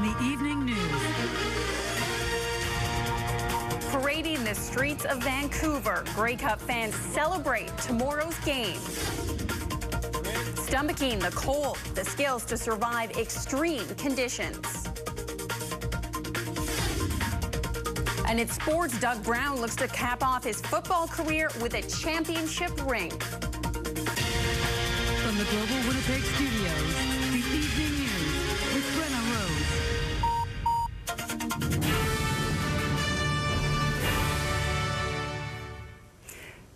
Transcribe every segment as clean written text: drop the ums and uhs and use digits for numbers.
on the evening news. Parading the streets of Vancouver, Grey Cup fans celebrate tomorrow's game. Stomaching the cold, the skills to survive extreme conditions. And in sports, Doug Brown looks to cap off his football career with a championship ring. From the Global Winnipeg Studios, the evening news with Brenna Rose.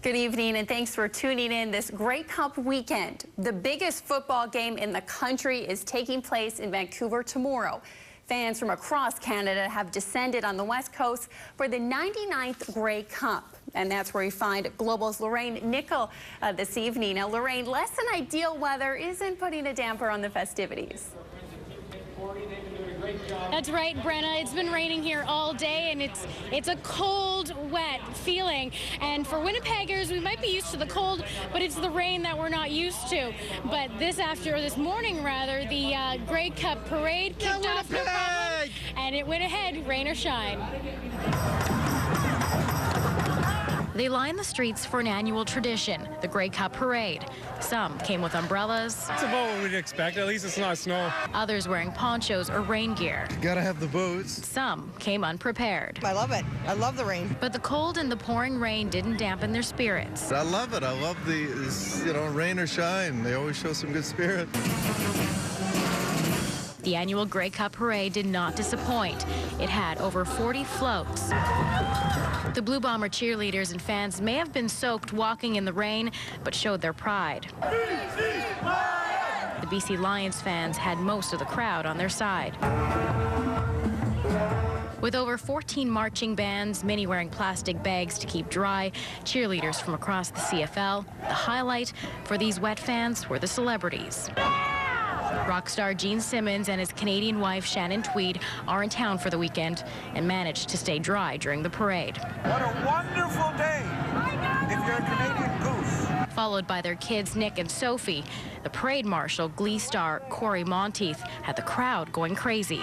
Good evening, and thanks for tuning in this Grey Cup weekend. The biggest football game in the country is taking place in Vancouver tomorrow. Fans from across Canada have descended on the West Coast for the 99th Grey Cup. And that's where we find Global's Lorraine Nickel this evening. Now, Lorraine, less than ideal weather isn't putting a damper on the festivities. That's right, Brenna. It's been raining here all day, and it's a cold, wet feeling. And for Winnipeggers, we might be used to the cold, but it's the rain that we're not used to. But this morning, the Grey Cup parade kicked off no problem, and it went ahead, rain or shine. They line the streets for an annual tradition, the Grey Cup Parade. Some came with umbrellas. It's about what we'd expect. At least it's not snow. Others wearing ponchos or rain gear. Gotta have the boots. Some came unprepared. I love it. I love the rain. But the cold and the pouring rain didn't dampen their spirits. I love it. I love the, rain or shine. They always show some good spirit. The annual Grey Cup Parade did not disappoint. It had over 40 floats. The Blue Bomber cheerleaders and fans may have been soaked walking in the rain, but showed their pride. The BC Lions fans had most of the crowd on their side. With over 14 marching bands, many wearing plastic bags to keep dry, cheerleaders from across the CFL, the highlight for these wet fans were the celebrities. Rock star Gene Simmons and his Canadian wife Shannon Tweed are in town for the weekend and managed to stay dry during the parade. What a wonderful day if you're a Canadian goose. Followed by their kids Nick and Sophie, the parade marshal, Glee star Corey Monteith, had the crowd going crazy.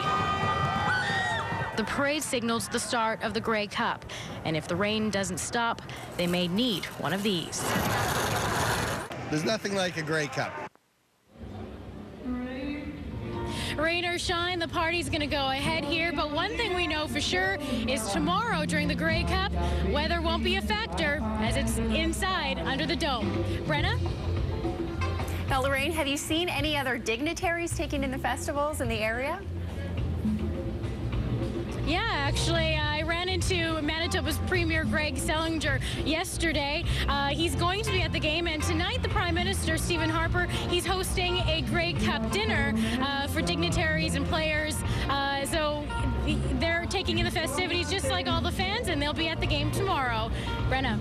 The parade signals the start of the Grey Cup, and if the rain doesn't stop, they may need one of these. There's nothing like a Grey Cup. Rain or shine, the party's going to go ahead here, but one thing we know for sure is tomorrow during the Grey Cup, weather won't be a factor as it's inside under the dome. Brenna? Now, Lorraine, have you seen any other dignitaries taking in the festivals in the area? Yeah, actually, I ran into Manitoba's Premier Greg Selinger yesterday. He's going to be at the game, and tonight the Prime Minister, Stephen Harper, he's hosting a Grey Cup dinner for dignitaries and players. So they're taking in the festivities just like all the fans, and they'll be at the game tomorrow. Brenna.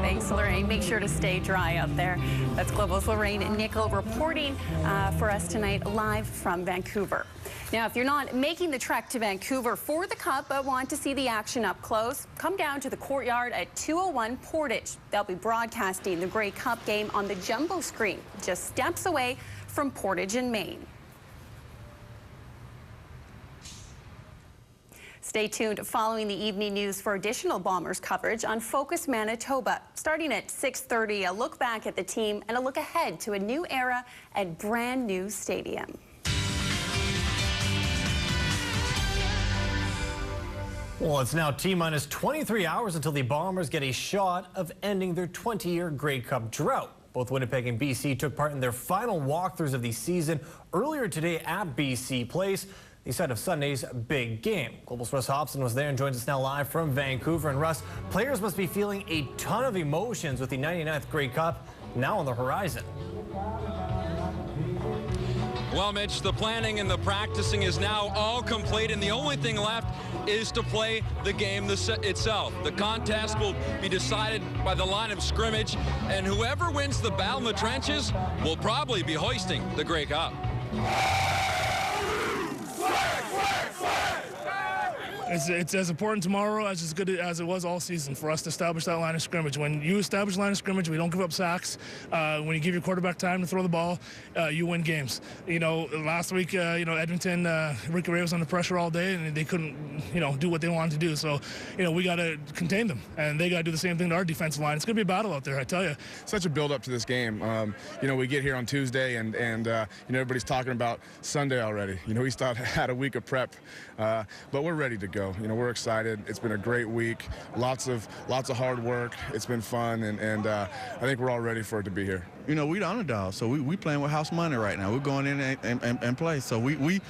Thanks, Lorraine. Make sure to stay dry out there. That's Global's Lorraine Nickel reporting for us tonight live from Vancouver. Now, if you're not making the trek to Vancouver for the Cup but want to see the action up close, come down to the courtyard at 201 Portage. They'll be broadcasting the Grey Cup game on the jumbo screen, just steps away from Portage in Maine. Stay tuned following the evening news for additional Bombers coverage on Focus Manitoba. Starting at 6:30, a look back at the team and a look ahead to a new era and brand new stadium. Well, it's now T-minus 23 hours until the Bombers get a shot of ending their 20-year Grey Cup drought. Both Winnipeg and BC took part in their final walkthroughs of the season earlier today at BC Place, the site of Sunday's big game. Global's Russ Hobson was there and joins us now live from Vancouver. And Russ, players must be feeling a ton of emotions with the 99th Grey Cup now on the horizon. Well, Mitch, the planning and the practicing is now all complete, and the only thing left is to play the game itself. The contest will be decided by the line of scrimmage, and whoever wins the battle in the trenches will probably be hoisting the Grey Cup. It's as important tomorrow as good as it was all season for us to establish that line of scrimmage. When you establish line of scrimmage, we don't give up sacks. When you give your quarterback time to throw the ball, you win games. Last week, Edmonton, Ricky Ray was under pressure all day, and they couldn't, do what they wanted to do. So, we got to contain them, and they got to do the same thing to our defensive line. It's going to be a battle out there, I tell you. Such a build-up to this game. We get here on Tuesday, and everybody's talking about Sunday already. We had a week of prep, but we're ready to go. We're excited. It's been a great week. Lots of hard work. It's been fun, and I think we're all ready for it to be here. We the underdog, so we playing with house money right now. We're going in and play. So we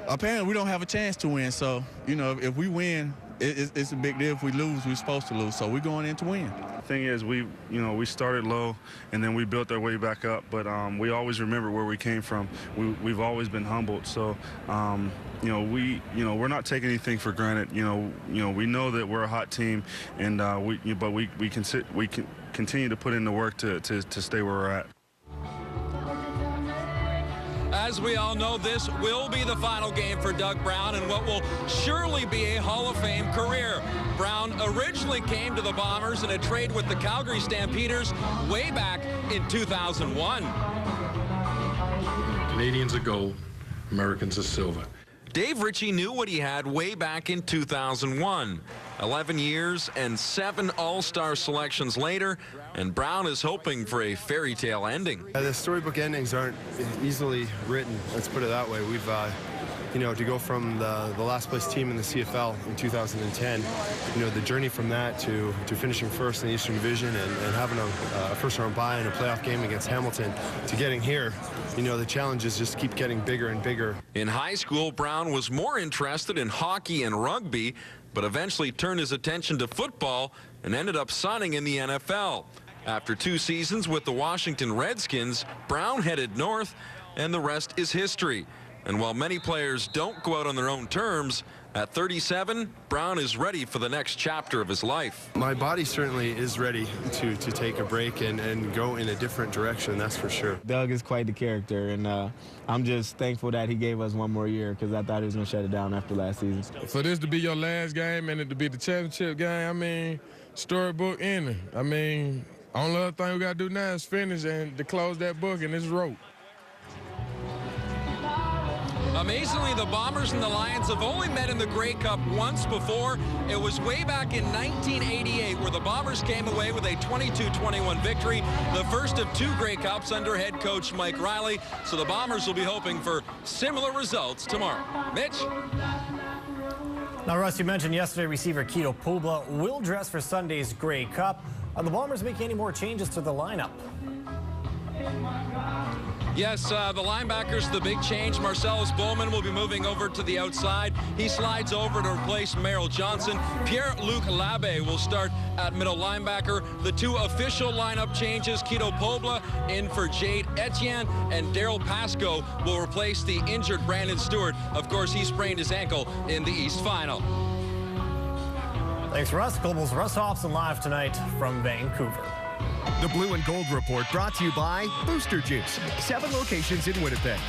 apparently we don't have a chance to win. So if we win, it's a big deal. If we lose, we're supposed to lose. So we're going in to win. The thing is, we started low and then we built our way back up. But we always remember where we came from. We've always been humbled. So we're not taking anything for granted. We know that we're a hot team, and we can continue to put in the work to stay where we're at. As we all know, this will be the final game for Doug Brown and what will surely be a Hall of Fame career. Brown originally came to the Bombers in a trade with the Calgary Stampeders way back in 2001. Canadians are gold, Americans are silver. Dave Ritchie knew what he had way back in 2001. 11 years and 7 All-Star selections later, and Brown is hoping for a fairy tale ending. The storybook endings aren't easily written, let's put it that way. We've, to go from the last place team in the CFL in 2010, the journey from that to finishing first in the Eastern Division and having a first-round bye in a playoff game against Hamilton, to getting here, the challenges just keep getting bigger and bigger. In high school, Brown was more interested in hockey and rugby, but eventually turned his attention to football and ended up signing in the NFL. After 2 seasons with the Washington Redskins, Brown headed north, and the rest is history. And while many players don't go out on their own terms, at 37, Brown is ready for the next chapter of his life. My body certainly is ready to take a break and go in a different direction, that's for sure. Doug is quite the character, and I'm just thankful that he gave us 1 more year, because I thought he was going to shut it down after last season. For this to be your last game and it to be the championship game, storybook ending. Only other thing we got to do now is finish and to close that book, and it's rope. Amazingly, the Bombers and the Lions have only met in the Grey Cup once before. It was way back in 1988 where the Bombers came away with a 22-21 victory, the first of 2 Grey Cups under head coach Mike Riley. So the Bombers will be hoping for similar results tomorrow. Mitch? Now, Russ, you mentioned yesterday receiver Kito Publa will dress for Sunday's Grey Cup. Are the Bombers making any more changes to the lineup? Yes, the linebackers, the big change. Marcellus Bowman will be moving over to the outside. He slides over to replace Merrill Johnson. Pierre-Luc Labbé will start at middle linebacker. The 2 official lineup changes, Kito Publa in for Jade Etienne, and Daryl Pascoe will replace the injured Brandon Stewart. Of course, he sprained his ankle in the East Final. Thanks, Russ. Global's Russ Hobson live tonight from Vancouver. The Blue and Gold Report brought to you by Booster Juice. 7 locations in Winnipeg.